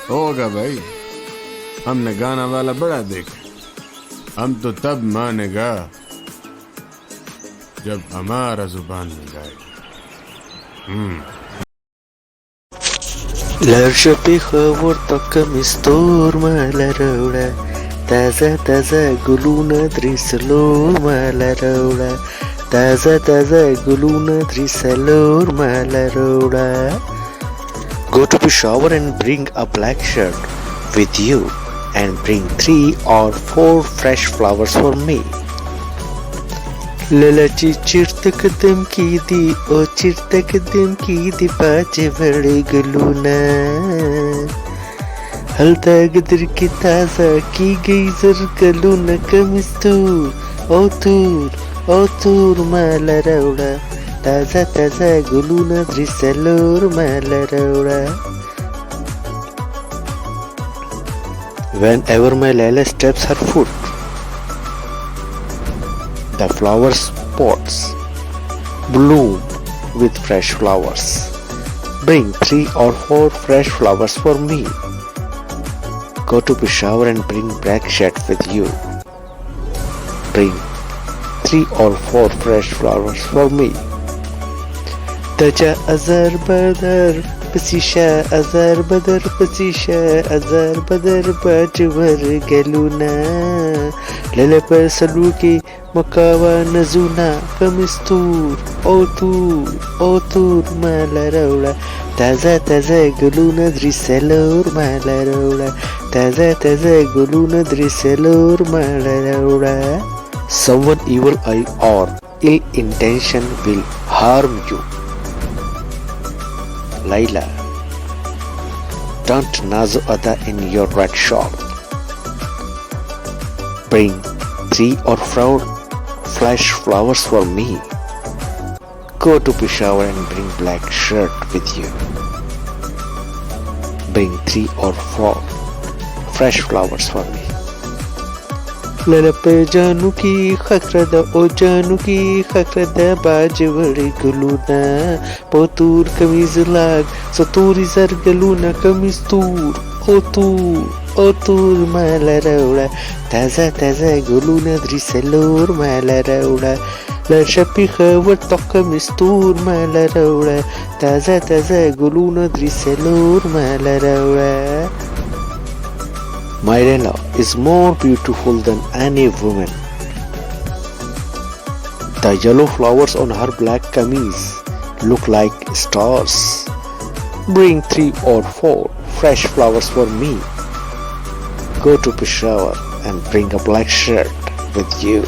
होगा भाई, हमने गाना वाला बड़ा देखा। हम तो तब मानेगा जब हमारा जुबान में गाएगा। Larsha Pekhawar mistor malarauda taza taza guluna drisalor malarauda taza taza guluna drisalor malarauda. Go to the shower and bring a black shirt with you and bring 3 or 4 fresh flowers for me. ललाची चिरतकदम की दी ओ चिरतकदम की दी बाजे बड़े गलूना हल्दा गदर की ताजा की गई जर गलूना कमिस्तूर ओ तूर माला रौड़ा ताजा ताजा गलूना द्रिसलोर माला रौड़ा. Whenever my Lala steps her foot, the flower pots bloom with fresh flowers. Bring 3 or 4 fresh flowers for me. Go to Peshawar and bring black shirt with you. Bring 3 or 4 fresh flowers for me. Taja azar badar pasisha azar badar pasisha azar badar bajwar galuna lala par saluki makawa nazuna kamistur o tur malarauda taza taza galuna drisalor malarauda taza taza galuna drisalor malarauda. Someone evil eye or ill intention will harm you. Laila, don't nazo ada in your red shop. Bring 3 or 4 fresh flowers for me. Go to Peshawar and bring black shirt with you. Bring 3 or 4 fresh flowers for me. Lala pe janu ki khakrada o janu ki khakrada baaj badi guluna potur kamiz lag saturi zar galuna kamistur o tur mala rauda taza taza guluna drisalor mala rauda Larsha Pekhawar kamistur mala rauda taza taza guluna drisalor mala rauda. My Lala is more beautiful than any woman. The yellow flowers on her black kameez look like stars. Bring 3 or 4 fresh flowers for me. Go to Peshawar and bring a black shirt with you.